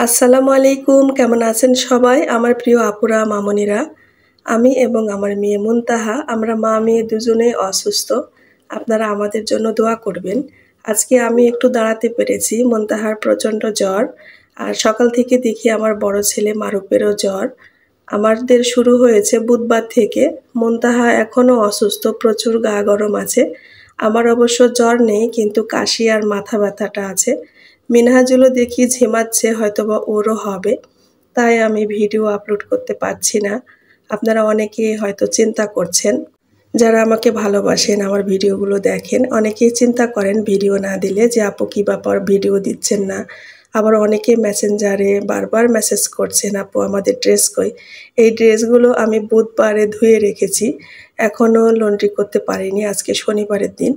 আসসালামু আলাইকুম। কেমন আছেন সবাই? আমার প্রিয় আপুরা, মামুনিরা। আমি এবং আমার মেয়ে মুনতাহা, আমরা মা-মেয়ে দুজনেই অসুস্থ। আপনারা আমাদের জন্য দোয়া করবেন। আজকে আমি একটু দাঁড়াতে পেরেছি। মুনতাহার প্রচণ্ড জ্বর। আর সকাল থেকে দেখি আমার বড় ছেলে মারুফেরও জ্বর। আমাদের শুরু হয়েছে বুধবার থেকে। মুনতাহা এখনও অসুস্থ, প্রচুর গা গরম আছে। আমার অবশ্য জ্বর নেই, কিন্তু কাশি আর মাথা ব্যথাটা আছে। মিনহাজুলও দেখি ঝিমাচ্ছে, হয়তোবা ওরও হবে। তাই আমি ভিডিও আপলোড করতে পারছি না। আপনারা অনেকেই হয়তো চিন্তা করছেন। যারা আমাকে ভালোবাসেন, আমার ভিডিওগুলো দেখেন, অনেকেই চিন্তা করেন ভিডিও না দিলে যে আপু কী ব্যাপার ভিডিও দিচ্ছেন না। আবার অনেকে মেসেঞ্জারে বারবার মেসেজ করছেন, আপু আমাদের ড্রেস কই। এই ড্রেসগুলো আমি বুধবারে ধুয়ে রেখেছি, এখনও লন্ড্রি করতে পারিনি। আজকে শনিবারের দিন।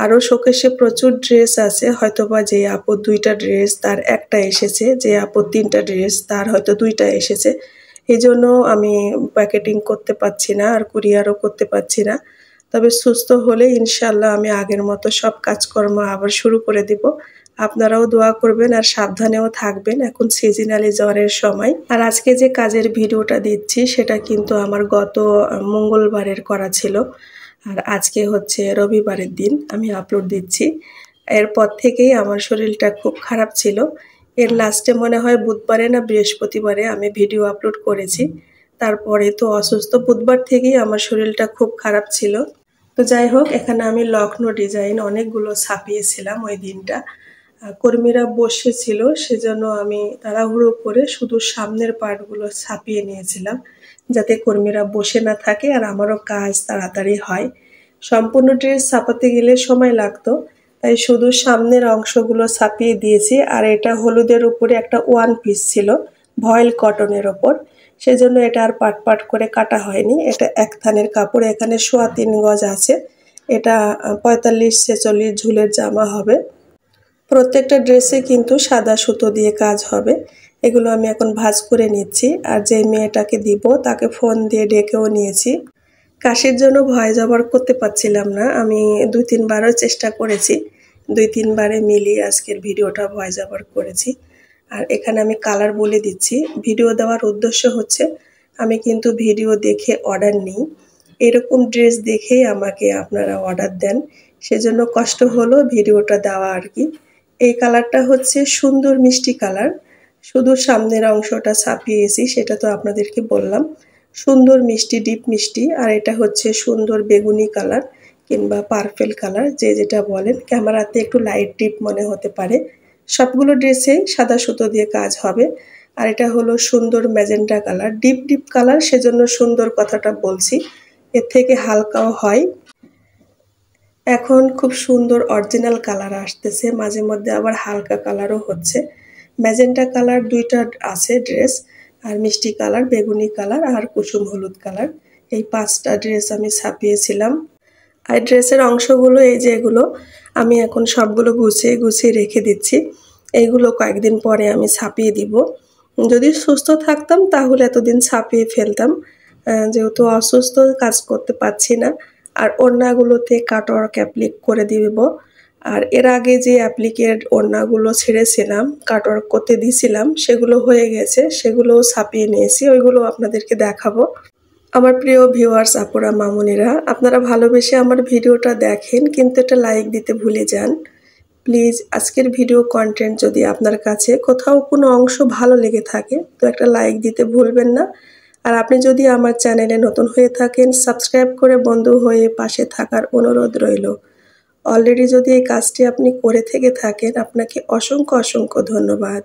আরও শোকেসে প্রচুর ড্রেস আছে, হয়তোবা যে আপুর 2টা ড্রেস তার একটা এসেছে, যে আপুর 3টা ড্রেস তার হয়তো 2টা এসেছে। এই জন্য আমি প্যাকেটিং করতে পারছি না, আর কুরিয়ারও করতে পারছি না। তবে সুস্থ হলে ইনশাল্লাহ আমি আগের মতো সব কাজকর্ম আবার শুরু করে দিব। আপনারাও দোয়া করবেন আর সাবধানেও থাকবেন। এখন সিজনালি জ্বরের সময়। আর আজকে যে কাজের ভিডিওটা দিচ্ছি সেটা কিন্তু আমার গত মঙ্গলবারের করা ছিল। আর আজকে হচ্ছে রবিবারের দিন আমি আপলোড দিচ্ছি। এরপর থেকেই আমার শরীরটা খুব খারাপ ছিল। এর লাস্টে মনে হয় বুধবারে না বৃহস্পতিবারে আমি ভিডিও আপলোড করেছি। তারপরে তো অসুস্থ, বুধবার থেকেই আমার শরীরটা খুব খারাপ ছিল। তো যাই হোক, এখানে আমি লখনৌ ডিজাইন অনেকগুলো ছাপিয়েছিলাম ওই দিনটা। কর্মীরা বসেছিল, সেজন্য আমি তাড়াহুড়ো করে শুধু সামনের পার্টগুলো ছাপিয়ে নিয়েছিলাম, যাতে কর্মীরা বসে না থাকে আর আমারও কাজ তাড়াতাড়ি হয়। সম্পূর্ণ ড্রেস ছাপাতে গেলে সময় লাগতো, তাই শুধু সামনের অংশগুলো ছাপিয়ে দিয়েছি। আর এটা হলুদের উপরে একটা ওয়ান পিস ছিল, ভয়েল কটনের ওপর, সেজন্য এটা আর পাট পাট করে কাটা হয়নি। এটা এক থানের কাপড়, এখানে 3.25 গজ আছে। এটা 45-46 ঝুলের জামা হবে। প্রত্যেকটা ড্রেসে কিন্তু সাদা সুতো দিয়ে কাজ হবে। এগুলো আমি এখন ভাঁজ করে নিচ্ছি। আর যে মেয়েটাকে দিব তাকে ফোন দিয়ে ডেকেও নিয়েছি। কাশির জন্য ভয়েস ওভার করতে পারছিলাম না, আমি 2-3বারও চেষ্টা করেছি। 2-3বারে মিলিয়ে আজকের ভিডিওটা ভয়েস ওভার করেছি। আর এখানে আমি কালার বলে দিচ্ছি। ভিডিও দেওয়ার উদ্দেশ্য হচ্ছে আমি কিন্তু ভিডিও দেখে অর্ডার নিই। এরকম ড্রেস দেখেই আমাকে আপনারা অর্ডার দেন, সেজন্য কষ্ট হলো ভিডিওটা দেওয়া আর কি। এই কালারটা হচ্ছে সুন্দর মিষ্টি কালার। শুধু সামনের অংশটা ছাপিয়েছি, সেটা তো আপনাদেরকে বললাম। সুন্দর মিষ্টি, ডিপ মিষ্টি। আর এটা হচ্ছে সুন্দর বেগুনি কালার কিংবা পার্পেল কালার, যে যেটা বলেন। ক্যামেরাতে একটু লাইট ডিপ মনে হতে পারে। সবগুলো ড্রেসেই সাদা সুতো দিয়ে কাজ হবে। আর এটা হলো সুন্দর magenta colour, deep deep colour, সেজন্য সুন্দর কথাটা বলছি। এর থেকে হালকাও হয়। এখন খুব সুন্দর অরিজিনাল কালার আসতেছে, মাঝে মধ্যে আবার হালকা কালারও হচ্ছে। ম্যাজেন্টা কালার 2টা আছে ড্রেস, আর মিষ্টি কালার, বেগুনি কালার আর কুসুম হলুদ কালার। এই 5টা ড্রেস আমি ছাপিয়েছিলাম। আর ড্রেসের অংশগুলো এই যে এগুলো আমি এখন সবগুলো গুছিয়ে গুছিয়ে রেখে দিচ্ছি। এইগুলো কয়েকদিন পরে আমি ছাপিয়ে দিব। যদি সুস্থ থাকতাম তাহলে এতদিন ছাপিয়ে ফেলতাম। যেহেতু অসুস্থ, কাজ করতে পারছি না। আর ওড়নাগুলোতে কাটওয়ার্ক অ্যাপ্লিক করে দিব। আর এর আগে যে অ্যাপ্লিকের ওড়নাগুলো ছেড়েছিলাম, কাটওয়ার্ক করতে দিয়েছিলাম, সেগুলো হয়ে গেছে, সেগুলোও ছাপিয়ে নিয়েছি, ওইগুলো আপনাদেরকে দেখাবো। আমার প্রিয় ভিউয়ার্স, আপুরা, মামুনিরা, আপনারা ভালোবেসে আমার ভিডিওটা দেখেন, কিন্তু এটা লাইক দিতে ভুলে যান। প্লিজ, আজকের ভিডিও কন্টেন্ট যদি আপনার কাছে কোথাও কোনো অংশ ভালো লেগে থাকে তো একটা লাইক দিতে ভুলবেন না। আর আপনি যদি আমার চ্যানেলে নতুন হয়ে থাকেন, সাবস্ক্রাইব করে বন্ধু হয়ে পাশে থাকার অনুরোধ রইল। অলরেডি যদি এই কাজটি আপনি করে থেকে থাকেন, আপনাকে অসংখ্য অসংখ্য ধন্যবাদ।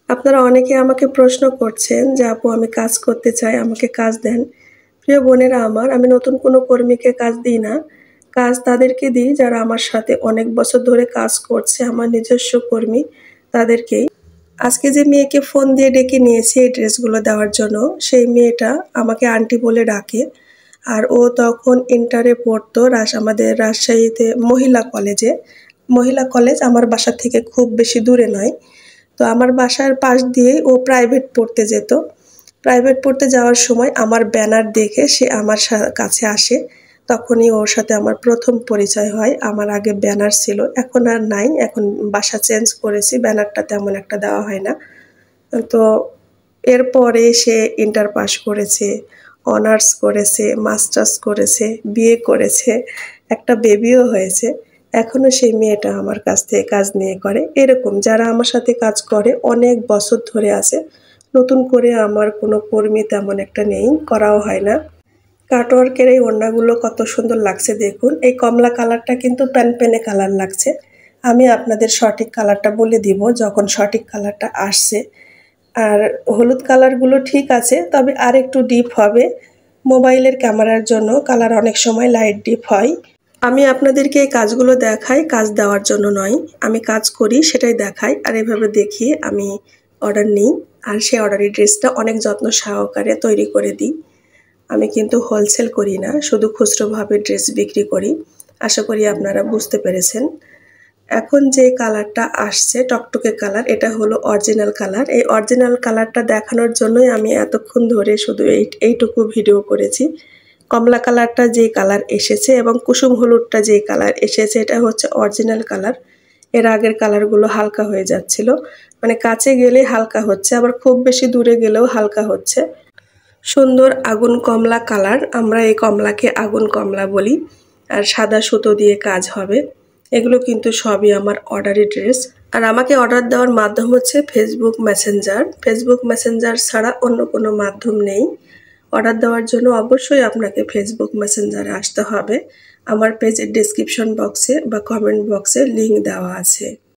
আপনারা অনেকে আমাকে প্রশ্ন করছেন যে আপু আমি কাজ করতে চাই, আমাকে কাজ দেন। প্রিয় বোনেরা আমার, আমি নতুন কোনো কর্মীকে কাজ দিই না। কাজ তাদেরকে দিই যারা আমার সাথে অনেক বছর ধরে কাজ করছে, আমার নিজস্ব কর্মী, তাদেরকেই। আজকে যে মেয়েকে ফোন দিয়ে ডেকে নিয়েছি এই ড্রেসগুলো দেওয়ার জন্য, সেই মেয়েটা আমাকে আন্টি বলে ডাকে। আর ও তখন ইন্টারে পড়তো আমাদের রাজশাহীতে মহিলা কলেজে। মহিলা কলেজ আমার বাসা থেকে খুব বেশি দূরে নয়। তো আমার বাসার পাশ দিয়েই ও প্রাইভেট পড়তে যেত। প্রাইভেট পড়তে যাওয়ার সময় আমার ব্যানার দেখে সে আমার কাছে আসে। তখনই ওর সাথে আমার প্রথম পরিচয় হয়। আমার আগে ব্যানার ছিল, এখন আর নাই, এখন বাসা চেঞ্জ করেছি, ব্যানারটা তেমন একটা দেওয়া হয় না। তো এরপরে সে ইন্টার পাস করেছে, অনার্স করেছে, মাস্টার্স করেছে, বিয়ে করেছে, একটা বেবিও হয়েছে। এখনো সেই মেয়েটা আমার কাছ থেকে কাজ নিয়ে করে। এরকম যারা আমার সাথে কাজ করে অনেক বছর ধরে আছে। নতুন করে আমার কোনো কর্মী তেমন একটা নেই, করাও হয় না। কাটওয়ার্কের এই ওড়নাগুলো কত সুন্দর লাগছে দেখুন। এই কমলা কালারটা কিন্তু প্যানপ্যানে কালার লাগছে। আমি আপনাদের সঠিক কালারটা বলে দিব যখন সঠিক কালারটা আসছে। আর হলুদ কালারগুলো ঠিক আছে, তবে আর একটু ডিপ হবে। মোবাইলের ক্যামেরার জন্য কালার অনেক সময় লাইট ডিপ হয়। আমি আপনাদেরকে এই কাজগুলো দেখাই কাজ দেওয়ার জন্য নয়, আমি কাজ করি সেটাই দেখাই। আর এভাবে দেখিয়ে আমি অর্ডার নিই, আর সেই অর্ডারি ড্রেসটা অনেক যত্ন সহকারে তৈরি করে দিই। আমি কিন্তু হোলসেল করি না, শুধু খুচরোভাবে ড্রেস বিক্রি করি। আশা করি আপনারা বুঝতে পেরেছেন। এখন যে কালারটা আসছে টকটকে কালার, এটা হলো অরিজিনাল কালার। এই অরিজিনাল কালারটা দেখানোর জন্যই আমি এতক্ষণ ধরে শুধু এইটুকু ভিডিও করেছি। কমলা কালারটা যে কালার এসেছে এবং কুসুম হলুদটা যে কালার এসেছে এটা হচ্ছে অরিজিনাল কালার। এর আগের কালারগুলো হালকা হয়ে যাচ্ছিল, মানে কাছে গেলে হালকা হচ্ছে, আবার খুব বেশি দূরে গেলেও হালকা হচ্ছে। সুন্দর আগুন কমলা কালার, আমরা এই কমলাকে আগুন কমলা বলি। আর সাদা সুতো দিয়ে কাজ হবে। এগুলো কিন্তু সবই আমার অর্ডারি ড্রেস। আর আমাকে অর্ডার দেওয়ার মাধ্যম হচ্ছে ফেসবুক মেসেঞ্জার। ফেসবুক মেসেঞ্জার ছাড়া অন্য কোনো মাধ্যম নেই। অর্ডার দেওয়ার জন্য অবশ্যই আপনাকে ফেসবুক মেসেঞ্জারে আসতে হবে। আমার পেজের ডেসক্রিপশন বক্সে বা কমেন্ট বক্সে লিঙ্ক দেওয়া আছে।